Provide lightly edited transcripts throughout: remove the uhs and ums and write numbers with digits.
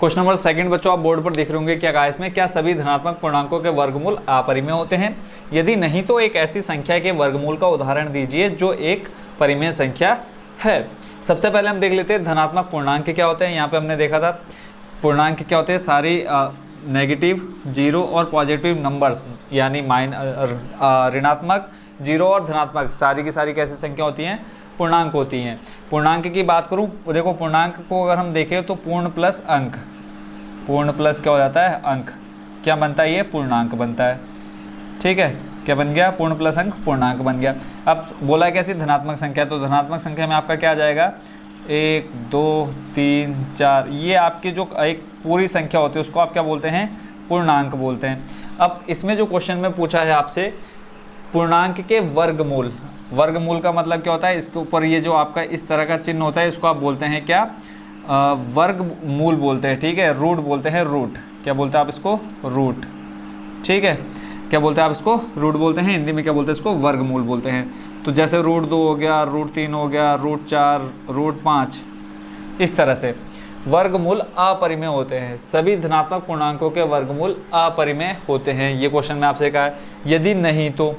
Question number second बच्चों, आप board पर देख रहे होंगे, क्या कहा इसमें, क्या सभी धनात्मक पूर्णांकों के वर्गमूल अपरिमेय होते हैं? यदि नहीं तो एक ऐसी संख्या के वर्गमूल का उदाहरण दीजिए जो एक परिमेय संख्या है। सबसे पहले हम देख लेते हैं धनात्मक पूर्णांक क्या होते हैं। यहाँ पे हमने देखा था पूर्णांक क्या होते हैं, सारी नेगेटिव, जीरो और पॉजिटिव नंबर्स, यानी ऋणात्मक, जीरो और धनात्मक, सारी की सारी कैसी संख्या होती हैं, पूर्णांक होती हैं। पूर्णांक की बात करूं, देखो पूर्णांक को अगर हम देखें तो पूर्ण प्लस अंक, पूर्ण प्लस क्या हो जाता है, अंक, क्या बनता है, ये पूर्णांक बनता है। ठीक है, क्या बन गया, पूर्ण प्लस अंक पूर्णांक बन गया। अब बोला है कैसी, धनात्मक संख्या, तो धनात्मक संख्या में आपका क्या आ जाएगा, 1 2 3 4, ये आपकी जो एक पूरी संख्या होती है उसको आप क्या बोलते हैं, पूर्णांक बोलते हैं। अब इसमें जो क्वेश्चन में पूछा है आपसे, पूर्णांक के वर्गमूल, वर्गमूल का मतलब क्या होता है, इसके ऊपर ये जो आपका इस तरह का चिन्ह होता है इसको आप बोलते हैं क्या, वर्गमूल बोलते हैं। ठीक है, रूट बोलते हैं, रूट, क्या बोलते हैं आप इसको, रूट। ठीक है, क्या बोलते हैं आप इसको, रूट बोलते हैं। हिंदी में क्या बोलते हैं इसको, वर्गमूल बोलते हैं। तो जैसे रूट 2 हो गया, रूट 3 हो गया, रूट 4, रूट 5, इस तरह से वर्गमूल अपरिमेय होते हैं। सभी धनात्मक पूर्णांकों के वर्गमूल अपरिमेय होते हैं। ये क्वेश्चन में आपसे कहा है। यदि नहीं तो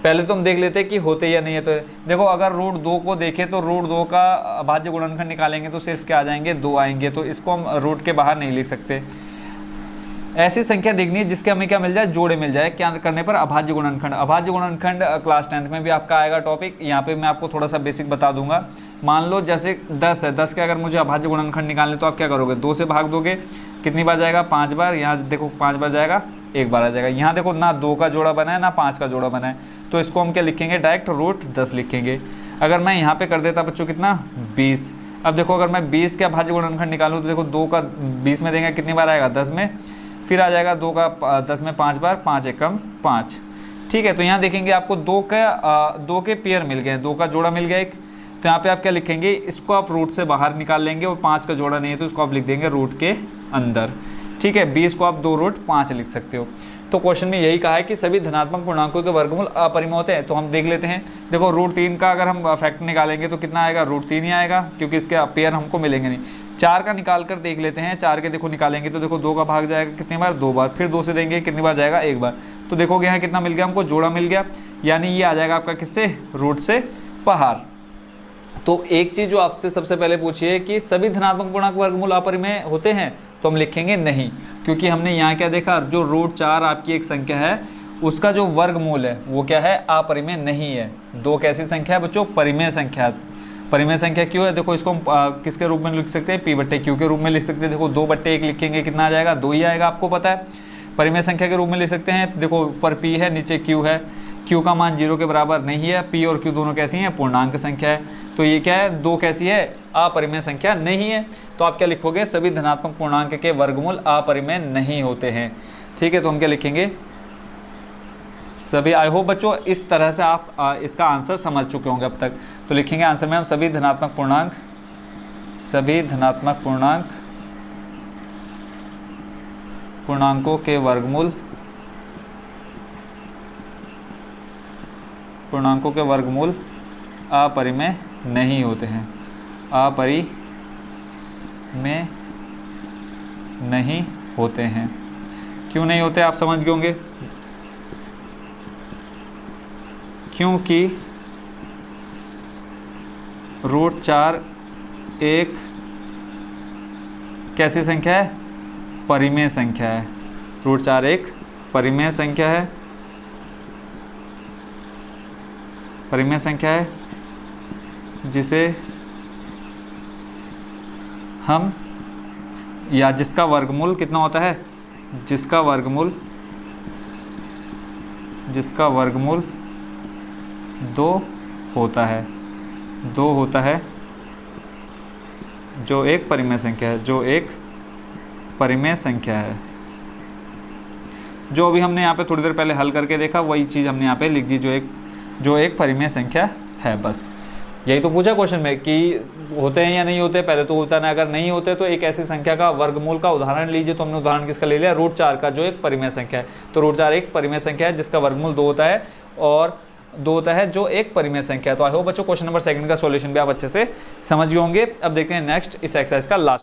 पहले तो हम देख लेते हैं कि होते या नहीं है। तो देखो अगर रूट 2 को देखें तो रूट 2 का अभाज्य गुणनखंड निकालेंगे तो सिर्फ क्या आ जाएंगे, 2 आएंगे, तो इसको हम रूट के बाहर नहीं लिख सकते। ऐसी संख्या देखनी है जिसके हमें क्या मिल जाए, जोड़े मिल जाए, क्या करने पर, अभाज्य गुणनखंड। अभाज्य गुणनखंड क्लास 10th में भी आपका आएगा टॉपिक, यहाँ पे मैं आपको थोड़ा सा बेसिक बता दूंगा। मान लो जैसे 10 है, 10 के अगर मुझे अभाज्य गुणनखंड निकालने तो आप क्या करोगे, 2 से भाग दोगे, कितनी बार जाएगा, 5 बार। यहाँ देखो 5 बार जाएगा, 1 बार आ जाएगा। यहाँ देखो ना 2 का जोड़ा बना है ना 5 का जोड़ा बना है, तो इसको हम क्या लिखेंगे, डायरेक्ट रूट 10 लिखेंगे। अगर मैं यहाँ पे कर देता बच्चों कितना, 20। अब देखो अगर मैं 20 के अभाज्य गुणनखंड निकालूँ तो देखो 2 का 20 में देंगे, कितनी बार आएगा, 10 में, फिर आ जाएगा 2 का 10 में 5 बार, 5 एकम 5। ठीक है, तो यहाँ देखेंगे आपको 2 के पेयर मिल गए, 2 का जोड़ा मिल गया एक, तो यहाँ पे आप क्या लिखेंगे, इसको आप रूट से बाहर निकाल लेंगे, और 5 का जोड़ा नहीं है तो इसको आप लिख देंगे रूट के अंदर। ठीक है, 20 को आप 2 रूट 5 लिख सकते हो। तो क्वेश्चन में यही कहा है कि सभी धनात्मक पूर्णांकों के वर्गमूल अपरिमेय होते हैं। तो हम देख लेते हैं, देखो रूट 3 का अगर हम फैक्टर निकालेंगे तो कितना आएगा, रूट 3 ही आएगा, क्योंकि इसके पेयर हमको मिलेंगे नहीं। 4 का निकाल कर देख लेते हैं, 4 के देखो निकालेंगे तो देखो 2 का भाग जाएगा कितनी बार, 2 बार, फिर 2 से देंगे कितनी बार जाएगा, 1 बार। तो देखोगे यहाँ कितना मिल गया हमको, जोड़ा मिल गया, यानी ये आ जाएगा आपका किससे, रूट से बाहर। तो एक चीज जो आपसे सबसे पहले पूछी है कि सभी धनात्मक पूर्णांक वर्गमूल अपरिमेय होते हैं, तो हम लिखेंगे नहीं, क्योंकि हमने यहाँ क्या देखा, जो रूट 4 आपकी एक संख्या है उसका जो वर्गमूल है वो क्या है, अपरिमेय नहीं है। 2 कैसी संख्या है बच्चों, परिमेय संख्या। परिमेय संख्या क्यों है, देखो इसको हम किसके रूप में लिख सकते हैं, p/q के रूप में लिख सकते हैं। देखो 2/1 लिखेंगे कितना आ जाएगा, 2 ही आएगा, आपको पता है। परिमेय संख्या के रूप में लिख सकते हैं, देखो ऊपर p है नीचे q है, q का मान 0 के बराबर नहीं है, p और q दोनों कैसी हैं, पूर्णांक संख्या है। तो ये क्या है, 2 कैसी है, अपरिमेय संख्या नहीं है। तो आप क्या लिखोगे, सभी धनात्मक पूर्णांक के वर्गमूल अपरिमेय नहीं होते हैं। ठीक है, तो हम क्या लिखेंगे, सभी। आई होप बच्चों इस तरह से आप इसका आंसर समझ चुके होंगे अब तक। तो लिखेंगे आंसर में हम सभी धनात्मक पूर्णांक, सभी धनात्मक पूर्णांकों के वर्गमूल, पूर्णांकों के वर्गमूल अपरिमेय नहीं होते हैं, अपरिमेय नहीं होते हैं। क्यों नहीं होते आप समझ गए होंगे, क्योंकि रूट 4 एक कैसी संख्या है, परिमेय संख्या है। रूट 4 एक परिमेय संख्या है, परिमेय संख्या है जिसे हम, या जिसका वर्गमूल कितना होता है, जिसका वर्गमूल 2 होता है, 2 होता है, जो एक परिमेय संख्या है, जो एक परिमेय संख्या है। जो अभी हमने यहाँ पे थोड़ी देर पहले हल करके देखा वही चीज़ हमने यहाँ पे लिख दी, जो एक परिमेय संख्या है। बस यही तो पूछा क्वेश्चन में कि होते हैं या नहीं होते। पहले तो होता ना, अगर नहीं होते तो एक ऐसी संख्या का वर्गमूल का उदाहरण लीजिए। तो हमने उदाहरण किसका ले लिया, रूट 4 का, जो एक परिमेय संख्या है। तो रूट 4 एक परिमेय संख्या है जिसका वर्गमूल 2 होता है, और 2 होता है जो एक परिमेय संख्या है। तो आई होप बच्चों क्वेश्चन नंबर 2 का सॉल्यूशन भी आप अच्छे से समझ गए होंगे। अब देखते हैं नेक्स्ट इस एक्सरसाइज का लास्ट।